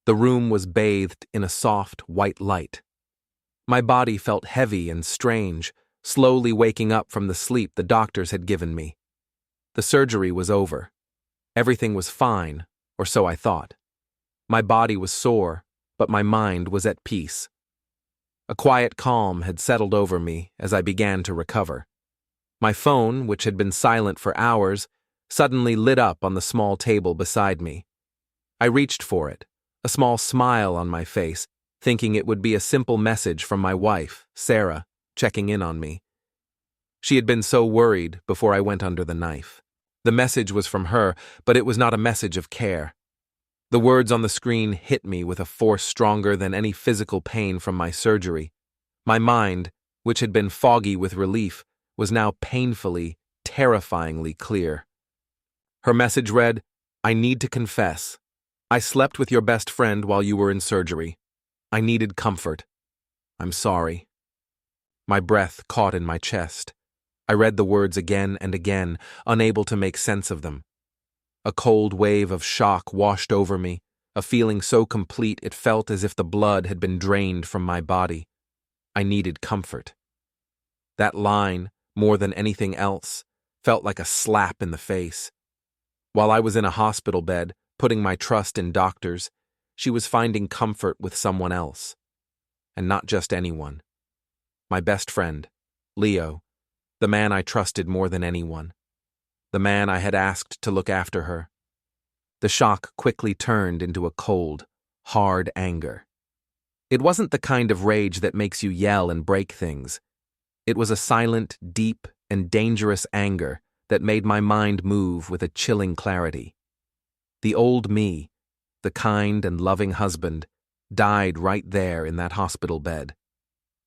The room was bathed in a soft, white light. My body felt heavy and strange, slowly waking up from the sleep the doctors had given me. The surgery was over. Everything was fine, or so I thought. My body was sore, but my mind was at peace. A quiet calm had settled over me as I began to recover. My phone, which had been silent for hours, suddenly lit up on the small table beside me. I reached for it, a small smile on my face, thinking it would be a simple message from my wife, Sarah, checking in on me. She had been so worried before I went under the knife. The message was from her, but it was not a message of care. The words on the screen hit me with a force stronger than any physical pain from my surgery. My mind, which had been foggy with relief, was now painfully, terrifyingly clear. Her message read, "I need to confess. I slept with your best friend while you were in surgery. I needed comfort. I'm sorry." My breath caught in my chest. I read the words again and again, unable to make sense of them. A cold wave of shock washed over me, a feeling so complete it felt as if the blood had been drained from my body. I needed comfort. That line, more than anything else, felt like a slap in the face. While I was in a hospital bed, putting my trust in doctors, she was finding comfort with someone else. And not just anyone. My best friend, Leo, the man I trusted more than anyone. The man I had asked to look after her. The shock quickly turned into a cold, hard anger. It wasn't the kind of rage that makes you yell and break things. It was a silent, deep, and dangerous anger that made my mind move with a chilling clarity. The old me, the kind and loving husband, died right there in that hospital bed.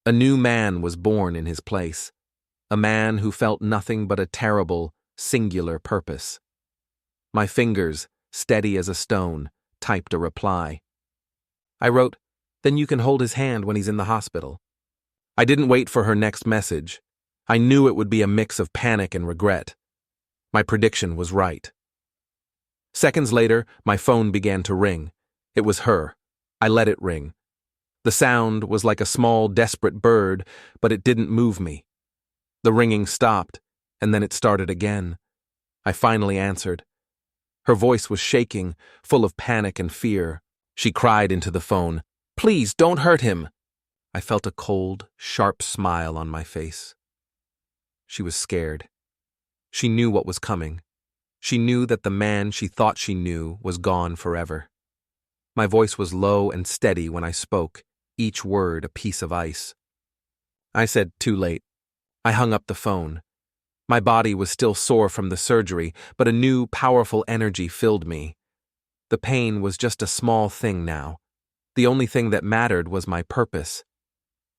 A new man was born in his place, a man who felt nothing but a terrible, singular purpose. My fingers, steady as a stone, typed a reply. I wrote, "Then you can hold his hand when he's in the hospital." I didn't wait for her next message. I knew it would be a mix of panic and regret. My prediction was right. Seconds later, my phone began to ring. It was her. I let it ring. The sound was like a small, desperate bird, but it didn't move me. The ringing stopped, and then it started again. I finally answered. Her voice was shaking, full of panic and fear. She cried into the phone, "Please, don't hurt him." I felt a cold, sharp smile on my face. She was scared. She knew what was coming. She knew that the man she thought she knew was gone forever. My voice was low and steady when I spoke, each word a piece of ice. I said, "Too late." I hung up the phone. My body was still sore from the surgery, but a new, powerful energy filled me. The pain was just a small thing now. The only thing that mattered was my purpose.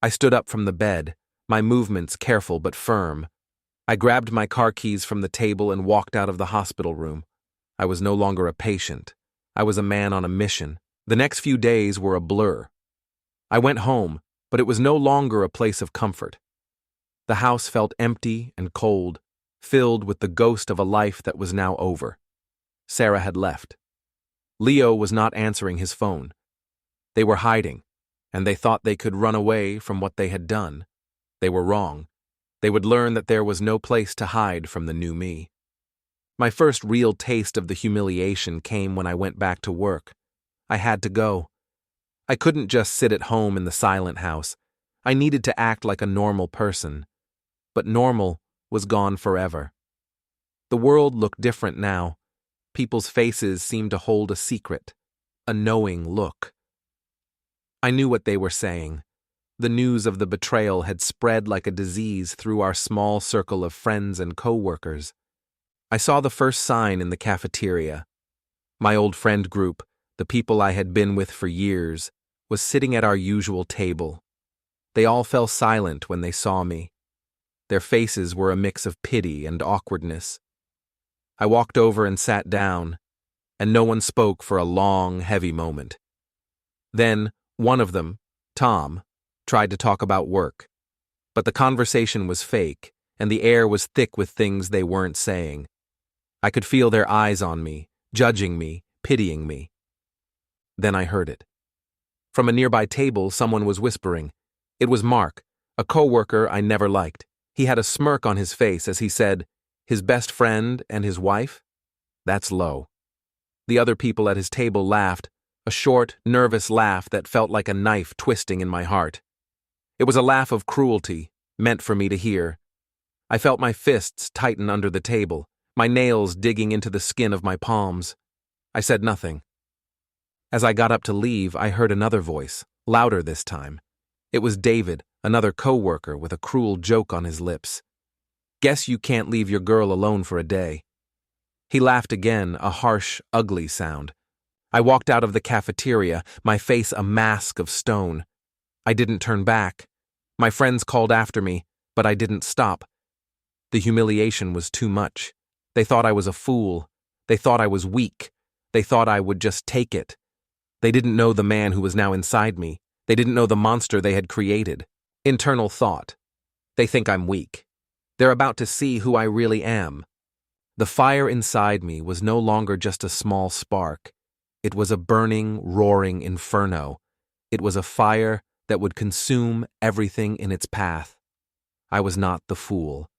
I stood up from the bed, my movements careful but firm. I grabbed my car keys from the table and walked out of the hospital room. I was no longer a patient. I was a man on a mission. The next few days were a blur. I went home, but it was no longer a place of comfort. The house felt empty and cold, filled with the ghost of a life that was now over. Sarah had left. Leo was not answering his phone. They were hiding, and they thought they could run away from what they had done. They were wrong. They would learn that there was no place to hide from the new me. My first real taste of the humiliation came when I went back to work. I had to go. I couldn't just sit at home in the silent house. I needed to act like a normal person. But normal was gone forever. The world looked different now. People's faces seemed to hold a secret, a knowing look. I knew what they were saying. The news of the betrayal had spread like a disease through our small circle of friends and co-workers. I saw the first sign in the cafeteria. My old friend group, the people I had been with for years, was sitting at our usual table. They all fell silent when they saw me. Their faces were a mix of pity and awkwardness. I walked over and sat down, and no one spoke for a long, heavy moment. Then, one of them, Tom, tried to talk about work. But the conversation was fake, and the air was thick with things they weren't saying. I could feel their eyes on me, judging me, pitying me. Then I heard it. From a nearby table, someone was whispering. It was Mark, a coworker I never liked. He had a smirk on his face as he said, "His best friend and his wife? That's low." The other people at his table laughed, a short, nervous laugh that felt like a knife twisting in my heart. It was a laugh of cruelty, meant for me to hear. I felt my fists tighten under the table, my nails digging into the skin of my palms. I said nothing. As I got up to leave, I heard another voice, louder this time. It was David, another coworker with a cruel joke on his lips. "Guess you can't leave your girl alone for a day." He laughed again, a harsh, ugly sound. I walked out of the cafeteria, my face a mask of stone. I didn't turn back. My friends called after me, but I didn't stop. The humiliation was too much. They thought I was a fool. They thought I was weak. They thought I would just take it. They didn't know the man who was now inside me. They didn't know the monster they had created. Internal thought. They think I'm weak. They're about to see who I really am. The fire inside me was no longer just a small spark. It was a burning, roaring inferno. It was a fire that would consume everything in its path. I was not the fool.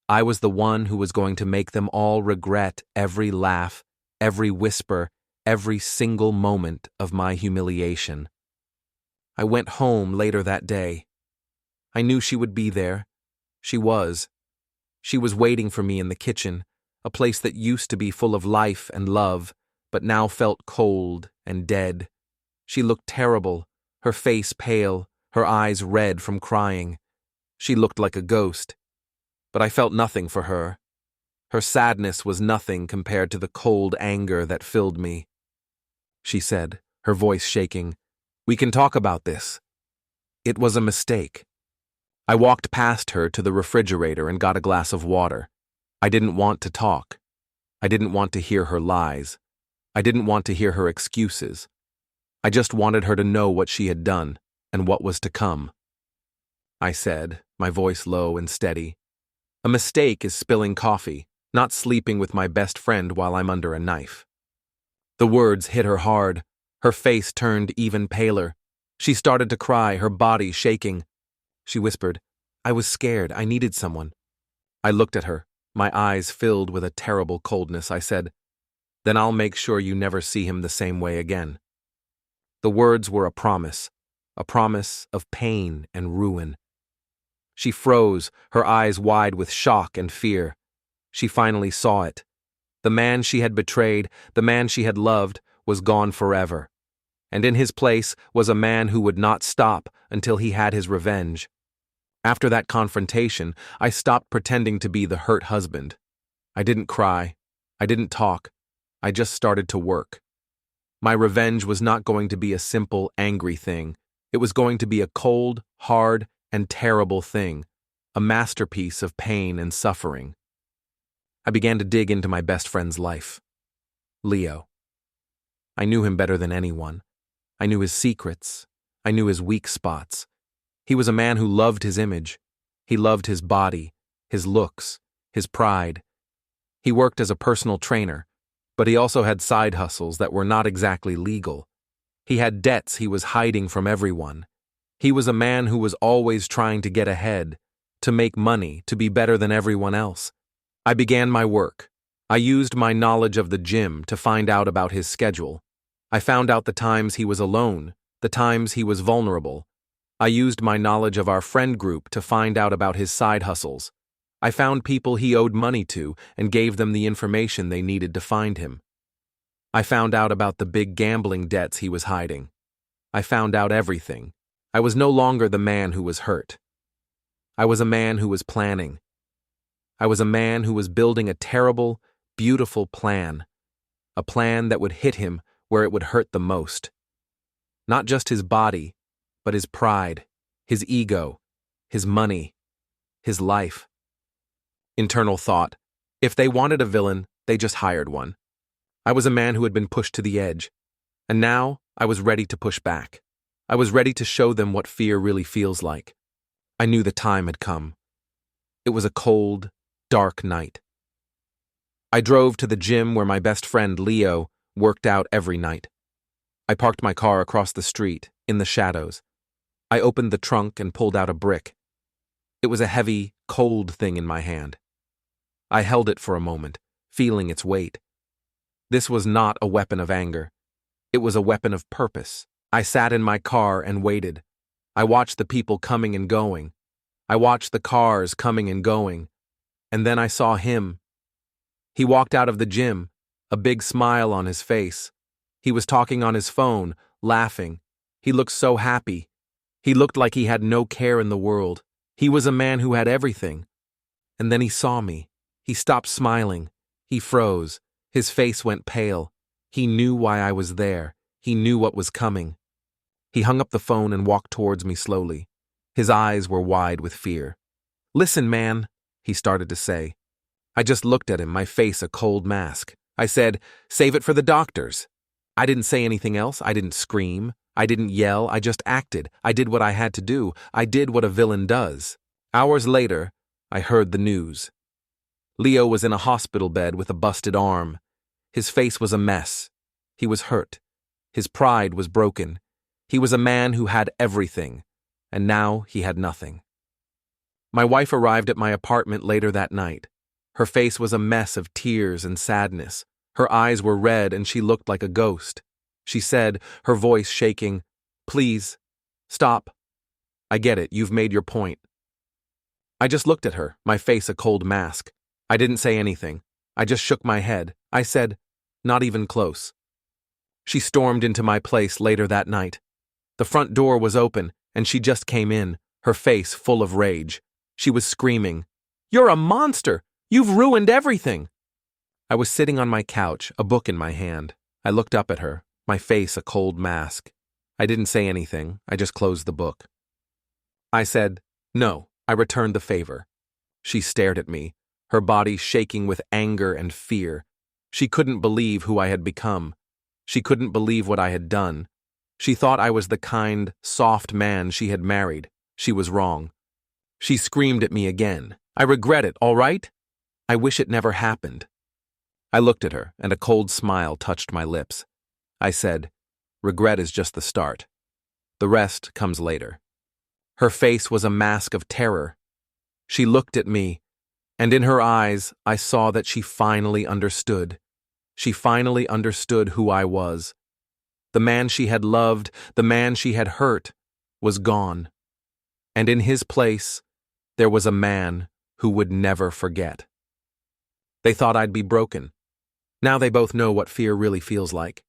I was the one who was going to make them all regret every laugh, every whisper, every single moment of my humiliation. I went home later that day. I knew she would be there. She was. She was waiting for me in the kitchen, a place that used to be full of life and love, but now felt cold and dead. She looked terrible, her face pale, her eyes red from crying. She looked like a ghost. But I felt nothing for her. Her sadness was nothing compared to the cold anger that filled me. She said, her voice shaking, "We can talk about this." It was a mistake. I walked past her to the refrigerator and got a glass of water. I didn't want to talk. I didn't want to hear her lies. I didn't want to hear her excuses. I just wanted her to know what she had done and what was to come. I said, my voice low and steady, "A mistake is spilling coffee, not sleeping with my best friend while I'm under a knife." The words hit her hard. Her face turned even paler. She started to cry, her body shaking. She whispered, "I was scared. I needed someone." I looked at her, my eyes filled with a terrible coldness. I said, "Then I'll make sure you never see him the same way again." The words were a promise of pain and ruin. She froze, her eyes wide with shock and fear. She finally saw it. The man she had betrayed, the man she had loved, was gone forever. And in his place was a man who would not stop until he had his revenge. After that confrontation, I stopped pretending to be the hurt husband. I didn't cry. I didn't talk. I just started to work. My revenge was not going to be a simple, angry thing. It was going to be a cold, hard, and terrible thing, a masterpiece of pain and suffering. I began to dig into my best friend's life. Leo. I knew him better than anyone. I knew his secrets. I knew his weak spots. He was a man who loved his image. He loved his body, his looks, his pride. He worked as a personal trainer, but he also had side hustles that were not exactly legal. He had debts he was hiding from everyone. He was a man who was always trying to get ahead, to make money, to be better than everyone else. I began my work. I used my knowledge of the gym to find out about his schedule. I found out the times he was alone, the times he was vulnerable. I used my knowledge of our friend group to find out about his side hustles. I found people he owed money to and gave them the information they needed to find him. I found out about the big gambling debts he was hiding. I found out everything. I was no longer the man who was hurt. I was a man who was planning. I was a man who was building a terrible, beautiful plan. A plan that would hit him where it would hurt the most. Not just his body, but his pride, his ego, his money, his life. Internal thought. If they wanted a villain, they just hired one. I was a man who had been pushed to the edge, and now I was ready to push back. I was ready to show them what fear really feels like. I knew the time had come. It was a cold, dark night. I drove to the gym where my best friend Leo worked out every night. I parked my car across the street, in the shadows. I opened the trunk and pulled out a brick. It was a heavy, cold thing in my hand. I held it for a moment, feeling its weight. This was not a weapon of anger. It was a weapon of purpose. I sat in my car and waited. I watched the people coming and going. I watched the cars coming and going. And then I saw him. He walked out of the gym, a big smile on his face. He was talking on his phone, laughing. He looked so happy. He looked like he had no care in the world. He was a man who had everything. And then he saw me. He stopped smiling. He froze. His face went pale. He knew why I was there. He knew what was coming. He hung up the phone and walked towards me slowly. His eyes were wide with fear. "Listen, man," he started to say. I just looked at him, my face a cold mask. I said, "Save it for the doctors." I didn't say anything else. I didn't scream. I didn't yell. I just acted. I did what I had to do. I did what a villain does. Hours later, I heard the news. Leo was in a hospital bed with a busted arm. His face was a mess. He was hurt. His pride was broken. He was a man who had everything, and now he had nothing. My wife arrived at my apartment later that night. Her face was a mess of tears and sadness. Her eyes were red and she looked like a ghost. She said, her voice shaking, "Please, stop. I get it, you've made your point." I just looked at her, my face a cold mask. I didn't say anything. I just shook my head. I said, "Not even close." She stormed into my place later that night. The front door was open, and she just came in, her face full of rage. She was screaming, "You're a monster! You've ruined everything!" I was sitting on my couch, a book in my hand. I looked up at her, my face a cold mask. I didn't say anything. I just closed the book. I said, "No," I returned the favor. She stared at me, her body shaking with anger and fear. She couldn't believe who I had become. She couldn't believe what I had done. She thought I was the kind, soft man she had married. She was wrong. She screamed at me again. "I regret it, all right? I wish it never happened." I looked at her, and a cold smile touched my lips. I said, "Regret is just the start. The rest comes later." Her face was a mask of terror. She looked at me, and in her eyes I saw that she finally understood. She finally understood who I was. The man she had loved, the man she had hurt, was gone. And in his place, there was a man who would never forget. They thought I'd be broken. Now they both know what fear really feels like.